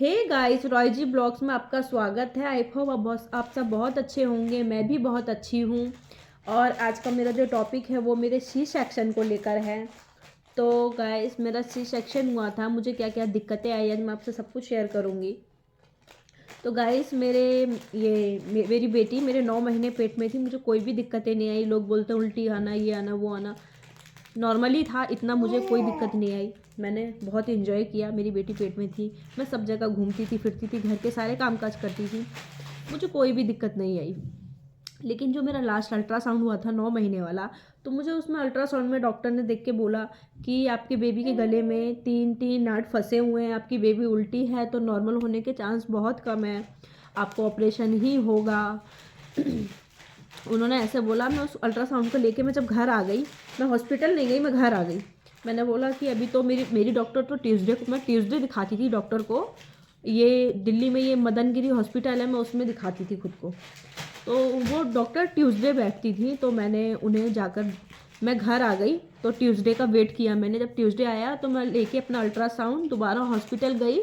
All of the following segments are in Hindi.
हे गाइस, रॉय जी ब्लॉग्स में आपका स्वागत है। आई होप आप सब बहुत अच्छे होंगे। मैं भी बहुत अच्छी हूँ। और आज का मेरा जो टॉपिक है वो मेरे सी सेक्शन को लेकर है। तो गाइस, मेरा सी सेक्शन हुआ था, मुझे क्या क्या दिक्कतें आई आज मैं आपसे सब कुछ शेयर करूँगी। तो गाइस, मेरी बेटी मेरे 9 महीने पेट में थी, मुझे कोई भी दिक्कतें नहीं आई। लोग बोलते हैं उल्टी आना, ये आना, वो आना, नॉर्मली था, इतना मुझे कोई दिक्कत नहीं आई। मैंने बहुत इन्जॉय किया, मेरी बेटी पेट में थी, मैं सब जगह घूमती थी, फिरती थी, घर के सारे कामकाज करती थी, मुझे कोई भी दिक्कत नहीं आई। लेकिन जो मेरा लास्ट अल्ट्रासाउंड हुआ था 9 महीने वाला, तो मुझे उसमें अल्ट्रासाउंड में डॉक्टर ने देख के बोला कि आपके बेबी के गले में 3 नट फंसे हुए हैं, आपकी बेबी उल्टी है, तो नॉर्मल होने के चांस बहुत कम है, आपको ऑपरेशन ही होगा। उन्होंने ऐसे बोला। मैं उस अल्ट्रासाउंड को लेके मैं जब घर आ गई, मैं हॉस्पिटल नहीं गई, मैं घर आ गई। मैंने बोला कि अभी तो मेरी डॉक्टर तो मैं ट्यूसडे दिखाती थी डॉक्टर को। ये दिल्ली में ये मदनगिरी हॉस्पिटल है, मैं उसमें दिखाती थी खुद को। तो वो डॉक्टर ट्यूसडे बैठती थी, तो मैंने उन्हें जाकर मैं घर आ गई, तो ट्यूसडे का वेट किया मैंने। जब ट्यूसडे आया तो मैं लेके अपना अल्ट्रासाउंड दोबारा हॉस्पिटल गई,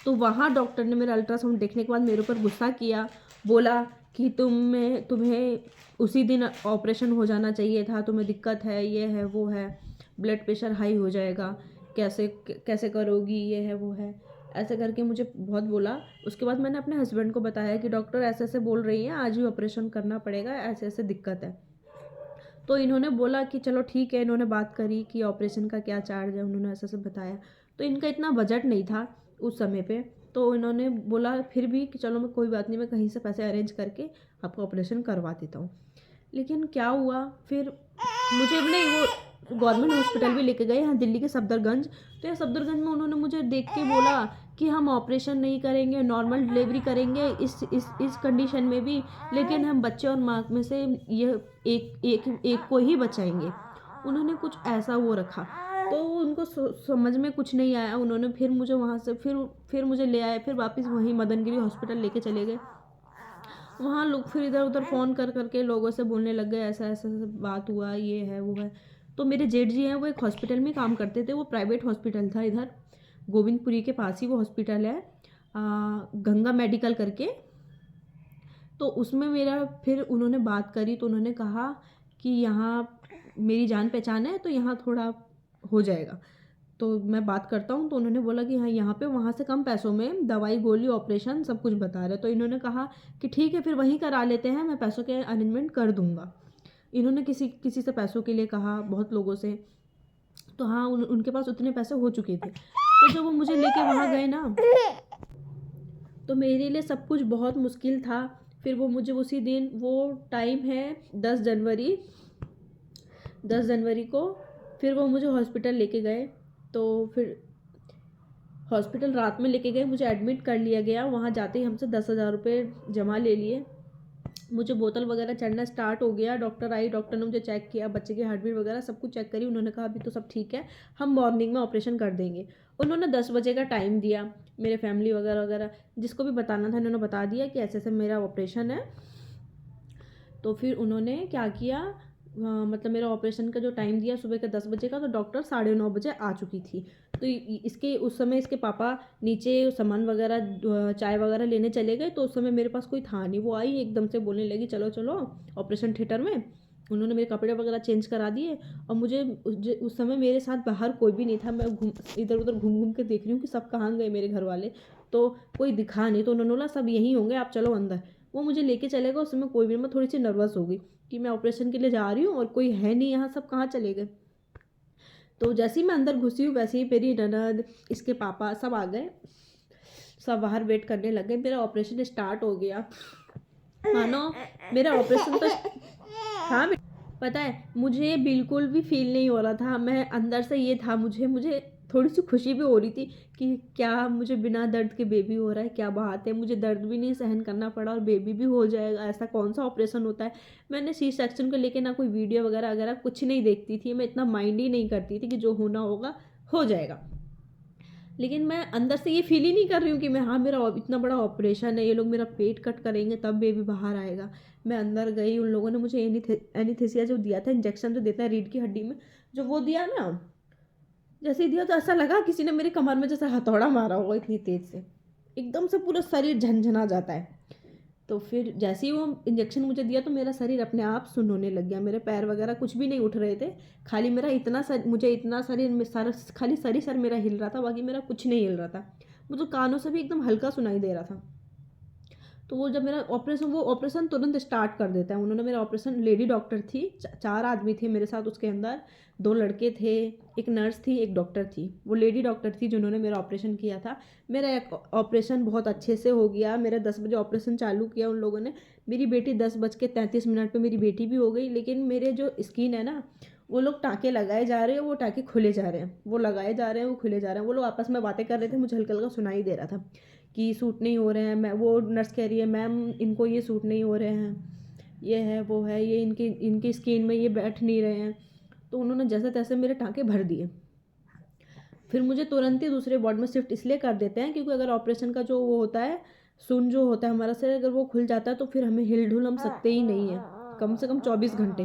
तो वहाँ डॉक्टर ने मेरा अल्ट्रासाउंड देखने के बाद मेरे ऊपर गुस्सा किया। बोला कि तुम्हें उसी दिन ऑपरेशन हो जाना चाहिए था, तुम्हें दिक्कत है, ये है, वो है, ब्लड प्रेशर हाई हो जाएगा, कैसे कैसे करोगी, ये है, वो है, ऐसे करके मुझे बहुत बोला। उसके बाद मैंने अपने हस्बैंड को बताया कि डॉक्टर ऐसे ऐसे बोल रही हैं, आज ही ऑपरेशन करना पड़ेगा, ऐसे ऐसे दिक्कत है। तो इन्होंने बोला कि चलो ठीक है। इन्होंने बात करी कि ऑपरेशन का क्या चार्ज है, उन्होंने ऐसे ऐसे बताया। तो इनका इतना बजट नहीं था उस समय पे, तो इन्होंने बोला फिर भी कि चलो मैं कोई बात नहीं, मैं कहीं से पैसे अरेंज करके आपका ऑपरेशन करवा देता हूँ। लेकिन क्या हुआ फिर, मुझे नहीं, वो गवर्नमेंट हॉस्पिटल भी लेके गए यहाँ दिल्ली के सफदरगंज। तो यहाँ सफदरगंज में उन्होंने मुझे देख के बोला कि हम ऑपरेशन नहीं करेंगे, नॉर्मल डिलीवरी करेंगे इस कंडीशन में भी, लेकिन हम बच्चे और माँ में से ये एक एक एक को ही बचाएंगे। उन्होंने कुछ ऐसा वो रखा, तो उनको समझ में कुछ नहीं आया। उन्होंने फिर मुझे वहाँ से फिर मुझे ले आए, फिर वापस वहीं मदनगिरी हॉस्पिटल लेके चले गए। वहाँ लोग फिर इधर उधर फ़ोन कर करके लोगों से बोलने लग गए, ऐसा ऐसा ऐसा बात हुआ, ये है, वो है। तो मेरे जेठ जी हैं, वो एक हॉस्पिटल में काम करते थे, वो प्राइवेट हॉस्पिटल था, इधर गोविंदपुरी के पास ही वो हॉस्पिटल है, गंगा मेडिकल करके। तो उसमें मेरा फिर उन्होंने बात करी, तो उन्होंने कहा कि यहाँ मेरी जान पहचान है, तो यहाँ थोड़ा हो जाएगा। तो मैं बात करता हूँ, तो उन्होंने बोला कि हाँ यहाँ पे वहाँ से कम पैसों में दवाई गोली ऑपरेशन सब कुछ बता रहे। तो इन्होंने कहा कि ठीक है फिर वहीं करा लेते हैं, मैं पैसों के अरेंजमेंट कर दूँगा। इन्होंने किसी किसी से पैसों के लिए कहा, बहुत लोगों से। तो हाँ, उनके पास उतने पैसे हो चुके थे। तो जब वो मुझे लेके वहाँ गए ना, तो मेरे लिए सब कुछ बहुत मुश्किल था। फिर वो मुझे उसी दिन, वो टाइम है 10 जनवरी, 10 जनवरी को फिर वो मुझे हॉस्पिटल लेके गए। तो फिर हॉस्पिटल रात में लेके गए, मुझे एडमिट कर लिया गया। वहाँ जाते ही हमसे 10,000 रुपये जमा ले लिए। मुझे बोतल वगैरह चढ़ना स्टार्ट हो गया। डॉक्टर आई, डॉक्टर ने मुझे चेक किया, बच्चे की हार्ट बीट वगैरह सब कुछ चेक करी। उन्होंने कहा अभी तो सब ठीक है, हम मॉर्निंग में ऑपरेशन कर देंगे। उन्होंने 10 बजे का टाइम दिया। मेरे फैमिली वगैरह वगैरह जिसको भी बताना था इन्होंने बता दिया कि ऐसे ऐसे मेरा ऑपरेशन है। तो फिर उन्होंने क्या किया, मतलब मेरा ऑपरेशन का जो टाइम दिया सुबह के 10 बजे का, तो डॉक्टर 9:30 बजे आ चुकी थी। तो इसके उस समय इसके पापा नीचे सामान वगैरह चाय वगैरह लेने चले गए, तो उस समय मेरे पास कोई था नहीं। वो आई एकदम से बोलने लगी चलो चलो ऑपरेशन थिएटर में। उन्होंने मेरे कपड़े वगैरह चेंज करा दिए, और मुझे उस समय मेरे साथ बाहर कोई भी नहीं था। मैं इधर उधर घूम घूम के देख रही हूँ कि सब कहाँ गए मेरे घर वाले, तो कोई दिखा नहीं। तो उन्होंने बोला सब यहीं होंगे, आप चलो अंदर। वो मुझे लेके चले गए। उस समय कोई भी, मैं थोड़ी सी नर्वस हो गई कि मैं ऑपरेशन के लिए जा रही हूँ और कोई है नहीं यहाँ, सब कहाँ चले गए। तो जैसे ही मैं अंदर घुसी हूँ, वैसे ही मेरी ननद, इसके पापा सब आ गए, सब बाहर वेट करने लगे। मेरा ऑपरेशन स्टार्ट हो गया। मानो मेरा ऑपरेशन तो हाँ, पता है मुझे बिल्कुल भी फील नहीं हो रहा था। मैं अंदर से ये था, मुझे थोड़ी सी खुशी भी हो रही थी कि क्या मुझे बिना दर्द के बेबी हो रहा है, क्या बात है, मुझे दर्द भी नहीं सहन करना पड़ा और बेबी भी हो जाएगा, ऐसा कौन सा ऑपरेशन होता है। मैंने सी सेक्शन को लेके ना कोई वीडियो वगैरह वगैरह कुछ नहीं देखती थी, मैं इतना माइंड ही नहीं करती थी कि जो होना होगा हो जाएगा। लेकिन मैं अंदर से ये फील ही नहीं कर रही हूँ कि मैं, हाँ मेरा इतना बड़ा ऑपरेशन है, ये लोग मेरा पेट कट करेंगे तब बेबी बाहर आएगा। मैं अंदर गई, उन लोगों ने मुझे एनीथेसिया जो दिया था, इंजेक्शन जो देता है रीढ़ की हड्डी में, जो वो दिया ना, जैसे ही दिया तो ऐसा लगा किसी ने मेरी कमर में जैसे हथौड़ा मारा होगा, इतनी तेज़ से एकदम से पूरा शरीर झनझना जाता है। तो फिर जैसे ही वो इंजेक्शन मुझे दिया तो मेरा शरीर अपने आप सुन्न होने लग गया, मेरे पैर वगैरह कुछ भी नहीं उठ रहे थे, खाली मेरा इतना सर, मुझे इतना शरीर में सारा खाली सर मेरा हिल रहा था, बाकी मेरा कुछ नहीं हिल रहा था, मुझे कानों से भी एकदम हल्का सुनाई दे रहा था। तो वो जब मेरा ऑपरेशन, वो ऑपरेशन तुरंत स्टार्ट कर देता है उन्होंने, मेरा ऑपरेशन, लेडी डॉक्टर थी, 4 आदमी थे मेरे साथ उसके अंदर, 2 लड़के थे, एक नर्स थी, एक डॉक्टर थी, वो लेडी डॉक्टर थी जिन्होंने मेरा ऑपरेशन किया था। मेरा एक ऑपरेशन बहुत अच्छे से हो गया, मेरा 10 बजे ऑपरेशन चालू किया उन लोगों ने, मेरी बेटी 10:33 पे मेरी बेटी भी हो गई। लेकिन मेरे जो स्किन है ना, वो लोग टाँके लगाए जा रहे हैं, वो टाँके खुले जा रहे हैं, वो लगाए जा रहे हैं, वो खुले जा रहे हैं, वो लोग आपस में बातें कर रहे थे, मुझे हल्का हल्का सुनाई दे रहा था कि सूट नहीं हो रहे हैं। मैं, वो नर्स कह रही है मैम इनको ये सूट नहीं हो रहे हैं, ये है वो है, ये इनकी स्किन में ये बैठ नहीं रहे हैं। तो उन्होंने जैसे तैसे मेरे टाँके भर दिए। फिर मुझे तुरंत ही दूसरे वार्ड में शिफ्ट इसलिए कर देते हैं क्योंकि अगर ऑपरेशन का जो वो होता है, सुन जो होता है हमारा शरीर, अगर वो खुल जाता है तो फिर हमें हिल डुल हम सकते ही नहीं है, कम से कम 24 घंटे।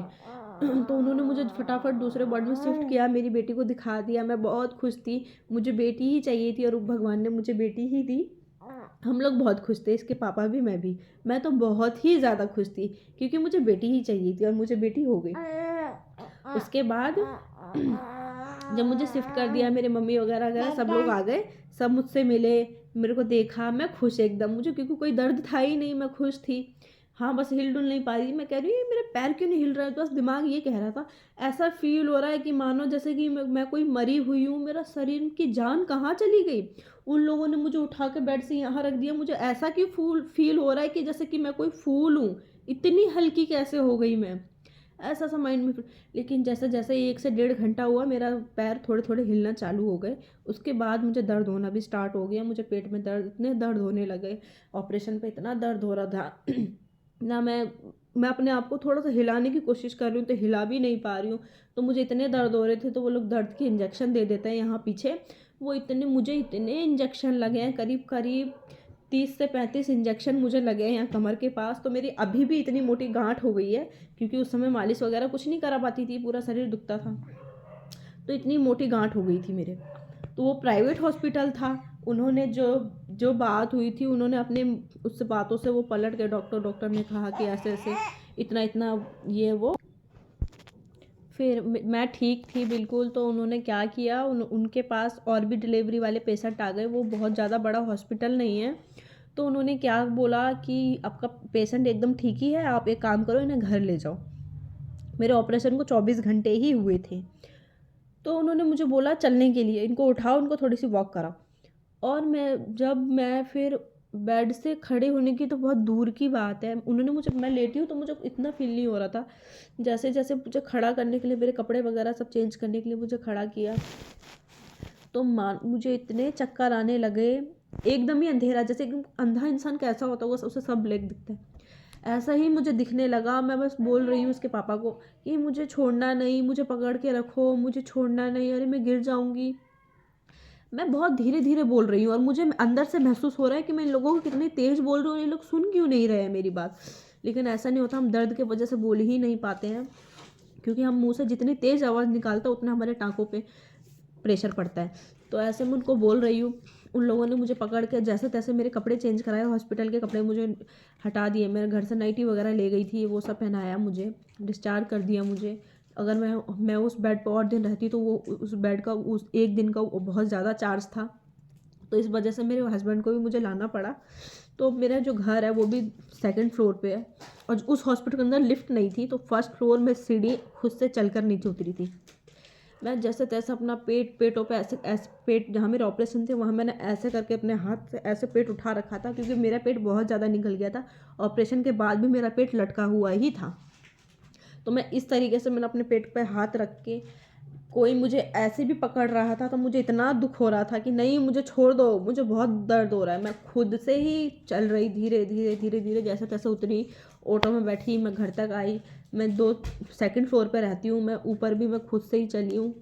तो उन्होंने मुझे फटाफट दूसरे वार्ड में शिफ्ट किया, मेरी बेटी को दिखा दिया, मैं बहुत खुश थी, मुझे बेटी ही चाहिए थी और भगवान ने मुझे बेटी ही दी। हम लोग बहुत खुश थे, इसके पापा भी, मैं भी, मैं तो बहुत ही ज़्यादा खुश थी क्योंकि मुझे बेटी ही चाहिए थी और मुझे बेटी हो गई। उसके बाद जब मुझे शिफ्ट कर दिया, मेरे मम्मी वगैरह वगैरह सब लोग आ गए, सब मुझसे मिले, मेरे को देखा, मैं खुश एकदम, मुझे क्योंकि कोई दर्द था ही नहीं, मैं खुश थी। हाँ बस हिल डुल नहीं पा रही, मैं कह रही हूँ मेरे पैर क्यों नहीं हिल रहा है, तो बस दिमाग ये कह रहा था, ऐसा फील हो रहा है कि मानो जैसे कि मैं कोई मरी हुई हूँ, मेरा शरीर की जान कहाँ चली गई। उन लोगों ने मुझे उठा के बेड से यहाँ रख दिया, मुझे ऐसा कि फील हो रहा है कि जैसे कि मैं कोई फूल हूँ, इतनी हल्की कैसे हो गई मैं, ऐसा सा माइंड में। लेकिन जैसे जैसे 1 से 1.5 घंटा हुआ, मेरा पैर थोड़े थोड़े हिलना चालू हो गए, उसके बाद मुझे दर्द होना भी स्टार्ट हो गया, मुझे पेट में दर्द, इतने दर्द होने लगे, ऑपरेशन पे इतना दर्द हो रहा था ना, मैं अपने आप को थोड़ा सा हिलाने की कोशिश कर रही हूँ तो हिला भी नहीं पा रही हूँ, तो मुझे इतने दर्द हो रहे थे। तो वो लोग दर्द के इंजेक्शन दे देते हैं यहाँ पीछे, वो इतने, मुझे इतने इंजेक्शन लगे हैं, करीब करीब 30 से 35 इंजेक्शन मुझे लगे हैं यहाँ कमर के पास। तो मेरी अभी भी इतनी मोटी गांठ हो गई है क्योंकि उस समय मालिश वगैरह कुछ नहीं करा पाती थी, पूरा शरीर दुखता था, तो इतनी मोटी गांठ हो गई थी मेरे। तो वो प्राइवेट हॉस्पिटल था, उन्होंने जो जो बात हुई थी, उन्होंने अपने उस बातों से वो पलट गए, डॉक्टर ने कहा कि ऐसे ऐसे इतना इतना ये वो। फिर मैं ठीक थी बिल्कुल, तो उन्होंने क्या किया, उनके पास और भी डिलीवरी वाले पेशेंट आ गए, वो बहुत ज़्यादा बड़ा हॉस्पिटल नहीं है। तो उन्होंने क्या बोला कि आपका पेशेंट एकदम ठीक ही है, आप एक काम करो इन्हें घर ले जाओ। मेरे ऑपरेशन को 24 घंटे ही हुए थे। तो उन्होंने मुझे बोला चलने के लिए, इनको उठाओ, इनको थोड़ी सी वॉक कराओ। और मैं फिर बेड से खड़े होने की तो बहुत दूर की बात है, उन्होंने मुझे, मैं लेटी हूँ तो मुझे इतना फील नहीं हो रहा था, जैसे जैसे मुझे खड़ा करने के लिए, मेरे कपड़े वगैरह सब चेंज करने के लिए मुझे खड़ा किया, तो मुझे इतने चक्कर आने लगे, एकदम ही अंधेरा, जैसे एकदम अंधा इंसान कैसा होता होगा उसे सब ब्लैक दिखता है, ऐसा ही मुझे दिखने लगा। मैं बस बोल रही हूँ उसके पापा को कि मुझे छोड़ना नहीं, मुझे पकड़ के रखो, मुझे छोड़ना नहीं, अरे मैं गिर जाऊँगी। मैं बहुत धीरे धीरे बोल रही हूँ और मुझे अंदर से महसूस हो रहा है कि मैं इन लोगों को कितनी तेज़ बोल रही हूँ, ये लोग सुन क्यों नहीं रहे हैं मेरी बात। लेकिन ऐसा नहीं होता, हम दर्द की वजह से बोल ही नहीं पाते हैं, क्योंकि हम मुंह से जितनी तेज़ आवाज़ निकालता है उतना हमारे टाँकों पे प्रेशर पड़ता है। तो ऐसे मैं उनको बोल रही हूँ, उन लोगों ने मुझे पकड़ के जैसे तैसे मेरे कपड़े चेंज कराए, हॉस्पिटल के कपड़े मुझे हटा दिए, मेरे घर से नाइटी वगैरह ले गई थी, वो सब पहनाया, मुझे डिस्चार्ज कर दिया मुझे। अगर मैं उस बेड पर और दिन रहती तो वो उस बेड का उस एक दिन का बहुत ज़्यादा चार्ज था, तो इस वजह से मेरे हस्बैंड को भी मुझे लाना पड़ा। तो मेरा जो घर है वो भी 2nd फ्लोर पे है, और उस हॉस्पिटल के अंदर लिफ्ट नहीं थी, तो 1st फ्लोर में सीढ़ी खुद से चलकर नीचे उतरी थी। मैं जैसे तैसे अपना पेटों पे ऐसे ऐसे पेट, जहाँ मेरे ऑपरेशन थे वहाँ मैंने ऐसे करके अपने हाथ से ऐसे पेट उठा रखा था, क्योंकि मेरा पेट बहुत ज़्यादा निकल गया था, ऑपरेशन के बाद भी मेरा पेट लटका हुआ ही था। तो मैं इस तरीके से मैंने अपने पेट पे हाथ रख के, कोई मुझे ऐसे भी पकड़ रहा था तो मुझे इतना दुख हो रहा था कि नहीं मुझे छोड़ दो, मुझे बहुत दर्द हो रहा है। मैं खुद से ही चल रही, धीरे धीरे धीरे धीरे जैसे तैसे उतरी, ऑटो में बैठी, मैं घर तक आई। मैं 2 2nd फ्लोर पे रहती हूँ, मैं ऊपर भी मैं खुद से ही चली हूँ।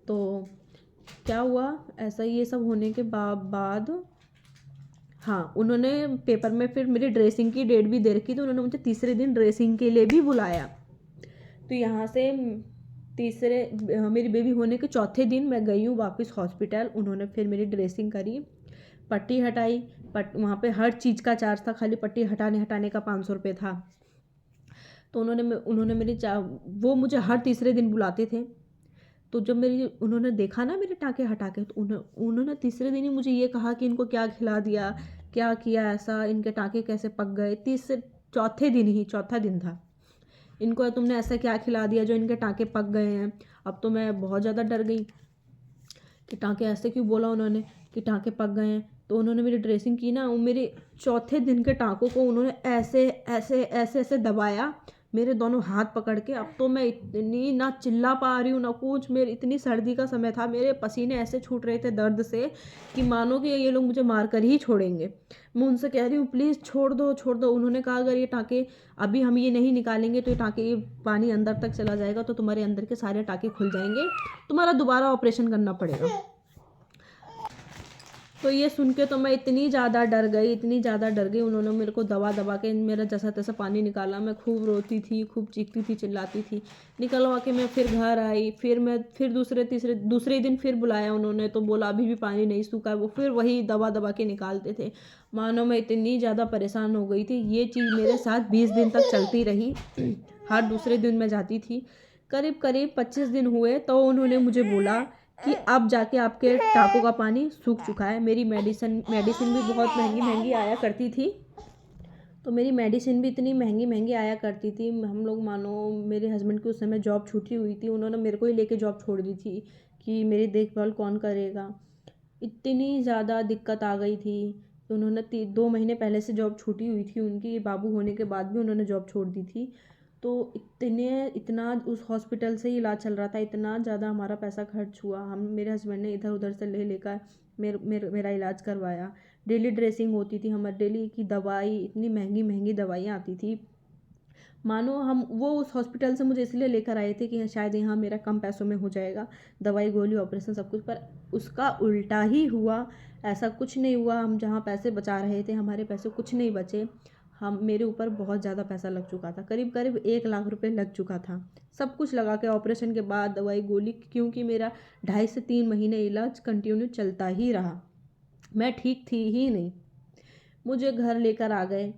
तो क्या हुआ, ऐसा ये सब होने के बाद हाँ, उन्होंने पेपर में फिर मेरी ड्रेसिंग की डेट भी दे रखी, तो उन्होंने मुझे तीसरे दिन ड्रेसिंग के लिए भी बुलाया। तो यहाँ से मेरी बेबी होने के चौथे दिन मैं गई हूँ वापस हॉस्पिटल। उन्होंने फिर मेरी ड्रेसिंग करी, पट्टी हटाई। वहाँ पे हर चीज़ का चार्ज था, खाली पट्टी हटाने का 500 रुपये था। तो उन्होंने मेरी वो मुझे हर तीसरे दिन बुलाते थे। तो जब उन्होंने देखा ना मेरे टाँके हटा के, तो उन्होंने तीसरे दिन ही मुझे ये कहा कि इनको क्या खिला दिया, क्या किया ऐसा, इनके टाँके कैसे पक गए। चौथा दिन था, इनको तुमने ऐसा क्या खिला दिया जो इनके टाँके पक गए हैं। अब तो मैं बहुत ज़्यादा डर गई कि टाँके ऐसे क्यों बोला उन्होंने कि टाँके पक गए हैं। तो उन्होंने मेरी ड्रेसिंग की ना, मेरे चौथे दिन के टाँकों को उन्होंने ऐसे ऐसे ऐसे ऐसे दबाया, मेरे दोनों हाथ पकड़ के। अब तो मैं इतनी ना चिल्ला पा रही हूँ ना कुछ, मेरी इतनी सर्दी का समय था, मेरे पसीने ऐसे छूट रहे थे दर्द से कि मानो कि ये लोग मुझे मार कर ही छोड़ेंगे। मैं उनसे कह रही हूँ प्लीज़ छोड़ दो छोड़ दो। उन्होंने कहा अगर ये टाँके अभी हम ये नहीं निकालेंगे तो ये पानी अंदर तक चला जाएगा, तो तुम्हारे अंदर के सारे टाँके खुल जाएंगे, तुम्हारा दोबारा ऑपरेशन करना पड़ेगा। तो ये सुन के तो मैं इतनी ज़्यादा डर गई। उन्होंने मेरे को दबा दबा के मेरा जैसा तैसा पानी निकाला। मैं खूब रोती थी, खूब चीखती थी, चिल्लाती थी। निकलवा के मैं फिर घर आई। फिर दूसरे दिन फिर बुलाया उन्होंने, तो बोला अभी भी पानी नहीं सूखा है। वो फिर वही दबा दबा के निकालते थे। मानो मैं इतनी ज़्यादा परेशान हो गई थी। ये चीज़ मेरे साथ 20 दिन तक चलती रही। हर दूसरे दिन मैं जाती थी। करीब 25 दिन हुए तो उन्होंने मुझे बोला कि अब जाके आपके टाँकों का पानी सूख चुका है। मेरी मेडिसिन भी बहुत महंगी आया करती थी। तो मेरी मेडिसिन भी इतनी महंगी आया करती थी। हम लोग मानो मेरे हस्बैंड की उस समय जॉब छूटी हुई थी। उन्होंने मेरे को ही लेके जॉब छोड़ दी थी कि मेरी देखभाल कौन करेगा। इतनी ज़्यादा दिक्कत आ गई थी। तो उन्होंने 2 महीने पहले से जॉब छूटी हुई थी उनकी, बाबू होने के बाद भी उन्होंने जॉब छोड़ दी थी। तो इतना उस हॉस्पिटल से ही इलाज चल रहा था, इतना ज़्यादा हमारा पैसा खर्च हुआ। मेरे हस्बैंड ने इधर उधर से लेकर मेरा इलाज करवाया। डेली ड्रेसिंग होती थी हमारी, डेली की दवाई, इतनी महंगी दवाइयाँ आती थी। मानो वो उस हॉस्पिटल से मुझे इसलिए लेकर आए थे कि शायद यहाँ मेरा कम पैसों में हो जाएगा, दवाई गोली ऑपरेशन सब कुछ। पर उसका उल्टा ही हुआ। ऐसा कुछ नहीं हुआ। हम जहाँ पैसे बचा रहे थे, हमारे पैसे कुछ नहीं बचे। मेरे ऊपर बहुत ज़्यादा पैसा लग चुका था, करीब 1 लाख रुपए लग चुका था। सब कुछ लगा के ऑपरेशन के बाद दवाई गोली, क्योंकि मेरा 2.5 से 3 महीने इलाज कंटिन्यू चलता ही रहा। मैं ठीक थी ही नहीं। मुझे घर लेकर आ गए।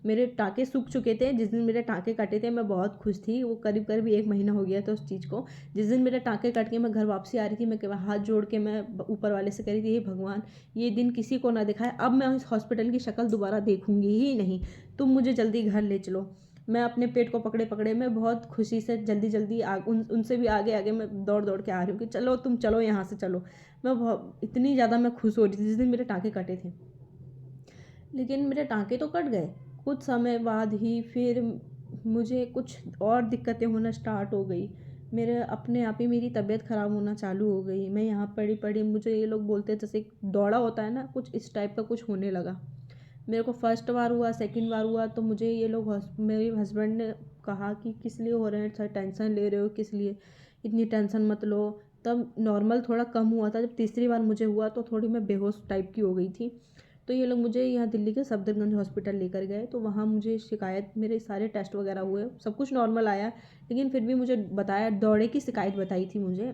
मेरे टाँके सूख चुके थे। जिस दिन मेरे टाँके कटे थे मैं बहुत खुश थी। वो करीब 1 महीना हो गया था उस चीज़ को। जिस दिन मेरे टाँके कट के मैं घर वापसी आ रही थी, मैं हाथ जोड़ के मैं ऊपर वाले से कह रही थी, हे भगवान ये दिन किसी को ना दिखाए, अब मैं उस हॉस्पिटल की शक्ल दोबारा देखूंगी ही नहीं, तुम मुझे जल्दी घर ले चलो। मैं अपने पेट को पकड़े मैं बहुत खुशी से जल्दी उनसे भी आगे मैं दौड़ के आ रही हूँ कि चलो तुम चलो यहाँ से चलो। मैं इतनी ज़्यादा मैं खुश हो रही थी जिस दिन मेरे टाँके कटे थे। लेकिन मेरे टाँके तो कट गए। कुछ समय बाद ही फिर मुझे कुछ और दिक्कतें होना स्टार्ट हो गई। मेरे अपने आप ही मेरी तबीयत ख़राब होना चालू हो गई। मैं यहाँ पड़ी मुझे ये लोग बोलते जैसे दौड़ा होता है ना, कुछ इस टाइप का कुछ होने लगा। मेरे को फर्स्ट बार हुआ, सेकंड बार हुआ, तो मुझे ये लोग मेरे हस्बैंड ने कहा कि किस लिए हो रहे हैं, सर टेंशन ले रहे हो किस लिए, इतनी टेंशन मत लो। तब नॉर्मल थोड़ा कम हुआ था। जब तीसरी बार मुझे हुआ तो थोड़ी मैं बेहोश टाइप की हो गई थी। तो ये लोग मुझे यहाँ दिल्ली के सफदरगंज हॉस्पिटल लेकर गए। तो वहाँ मुझे शिकायत, मेरे सारे टेस्ट वगैरह हुए, सब कुछ नॉर्मल आया, लेकिन फिर भी मुझे बताया, दौरे की शिकायत बताई थी मुझे।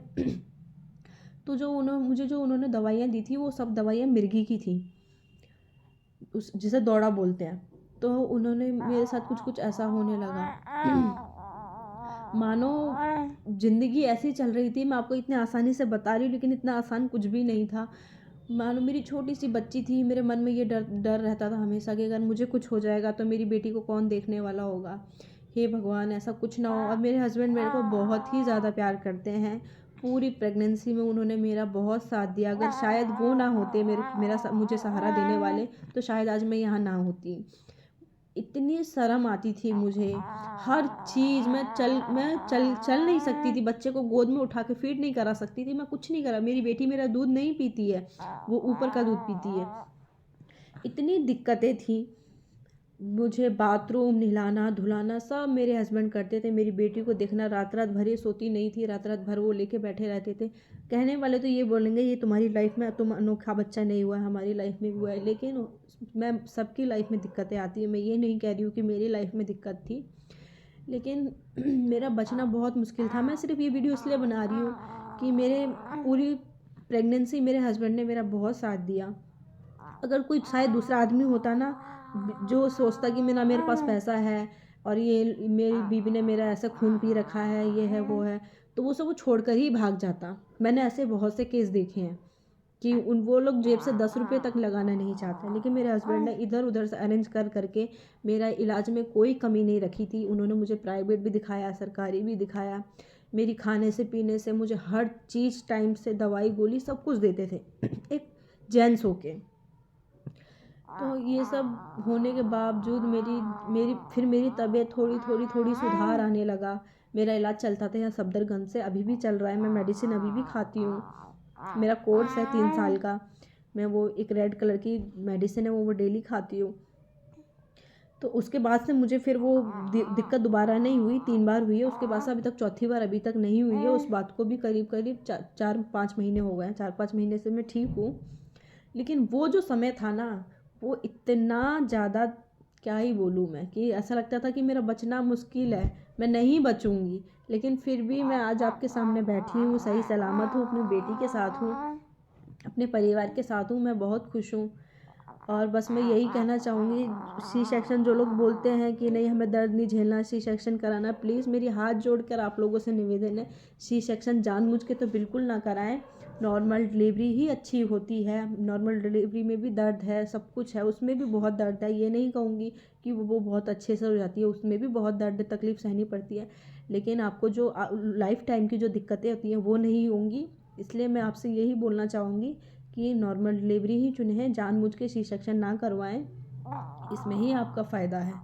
तो जो उन्होंने दवाइयाँ दी थी वो सब दवाइयाँ मिर्गी की थी, जिसे दौड़ा बोलते हैं। तो उन्होंने मेरे साथ कुछ ऐसा होने लगा। मानो जिंदगी ऐसी चल रही थी, मैं आपको इतने आसानी से बता रही हूँ लेकिन इतना आसान कुछ भी नहीं था। मानो मेरी छोटी सी बच्ची थी, मेरे मन में ये डर रहता था हमेशा कि अगर मुझे कुछ हो जाएगा तो मेरी बेटी को कौन देखने वाला होगा। हे भगवान ऐसा कुछ ना हो। अब मेरे हस्बैंड मेरे को बहुत ही ज़्यादा प्यार करते हैं। पूरी प्रेगनेंसी में उन्होंने मेरा बहुत साथ दिया। अगर शायद वो ना होते मुझे सहारा देने वाले, तो शायद आज मैं यहाँ ना होती। इतनी शर्म आती थी मुझे, हर चीज़ मैं चल नहीं सकती थी, बच्चे को गोद में उठा के फीड नहीं करा सकती थी, मैं कुछ नहीं करा। मेरी बेटी मेरा दूध नहीं पीती है, वो ऊपर का दूध पीती है। इतनी दिक्कतें थी। मुझे बाथरूम नहलाना धुलाना सब मेरे हस्बैंड करते थे। मेरी बेटी को देखना, रात भर ये सोती नहीं थी, रात भर वो लेके बैठे रहते थे। कहने वाले तो ये बोलेंगे ये तुम्हारी लाइफ में तुम अनोखा बच्चा नहीं हुआ है, हमारी लाइफ में हुआ है। लेकिन मैं सबकी लाइफ में दिक्कतें आती है, मैं ये नहीं कह रही हूँ कि मेरी लाइफ में दिक्कत थी। लेकिन मेरा बचना बहुत मुश्किल था। मैं सिर्फ ये वीडियो इसलिए बना रही हूँ कि मेरे पूरी प्रेगनेंसी मेरे हस्बैंड ने मेरा बहुत साथ दिया। अगर कोई शायद दूसरा आदमी होता ना, जो सोचता कि मेरे पास पैसा है और ये मेरी बीवी ने मेरा ऐसा खून पी रखा है, ये है वो है, तो वो सब वो छोड़ कर ही भाग जाता। मैंने ऐसे बहुत से केस देखे हैं कि वो लोग जेब से 10 रुपये तक लगाना नहीं चाहते, लेकिन मेरे हस्बैंड ने इधर उधर से अरेंज कर करके मेरा इलाज में कोई कमी नहीं रखी थी। उन्होंने मुझे प्राइवेट भी दिखाया, सरकारी भी दिखाया। मेरी खाने से पीने से मुझे हर चीज़ टाइम से, दवाई गोली सब कुछ देते थे एक जेंट्स होके। तो ये सब होने के बावजूद मेरी तबीयत थोड़ी सुधार आने लगा। मेरा इलाज चलता था यहाँ सफदरगंज से, अभी भी चल रहा है। मैं मेडिसिन अभी भी खाती हूँ। मेरा कोर्स है 3 साल का। मैं वो एक रेड कलर की मेडिसिन है वो डेली खाती हूँ। तो उसके बाद से मुझे फिर वो दिक्कत दोबारा नहीं हुई। 3 बार हुई है, उसके बाद से अभी तक चौथी बार अभी तक नहीं हुई है। उस बात को भी करीब 4-5 महीने हो गए हैं। 4-5 महीने से मैं ठीक हूँ। लेकिन वो जो समय था ना, वो इतना ज़्यादा, क्या ही बोलूँ मैं, कि ऐसा लगता था कि मेरा बचना मुश्किल है, मैं नहीं बचूँगी। लेकिन फिर भी मैं आज आपके सामने बैठी हूँ, सही सलामत हूँ, अपनी बेटी के साथ हूँ, अपने परिवार के साथ हूँ। मैं बहुत खुश हूँ। और बस मैं यही कहना चाहूँगी, सी सेक्शन जो लोग बोलते हैं कि नहीं हमें दर्द नहीं झेलना, सी सेक्शन कराना, प्लीज़ मेरी हाथ जोड़कर आप लोगों से निवेदन है, सी सेक्शन जानबूझ के तो बिल्कुल ना कराएं। नॉर्मल डिलीवरी ही अच्छी होती है। नॉर्मल डिलीवरी में भी दर्द है, सब कुछ है, उसमें भी बहुत दर्द है। ये नहीं कहूँगी कि वो बहुत अच्छे से हो जाती है, उसमें भी बहुत दर्द तकलीफ़ सहनी पड़ती है। लेकिन आपको जो लाइफ टाइम की जो दिक्कतें होती हैं वो नहीं होंगी। इसलिए मैं आपसे यही बोलना चाहूँगी कि नॉर्मल डिलीवरी ही चुनें, जानबूझ के सी सेक्शन ना करवाएं, इसमें ही आपका फ़ायदा है।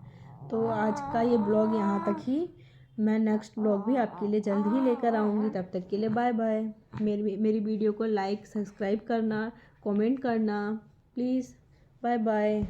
तो आज का ये ब्लॉग यहाँ तक ही। मैं नेक्स्ट ब्लॉग भी आपके लिए जल्द ही लेकर आऊँगी। तब तक के लिए बाय बाय। मेरी वीडियो को लाइक सब्सक्राइब करना, कमेंट करना प्लीज़। Bye bye.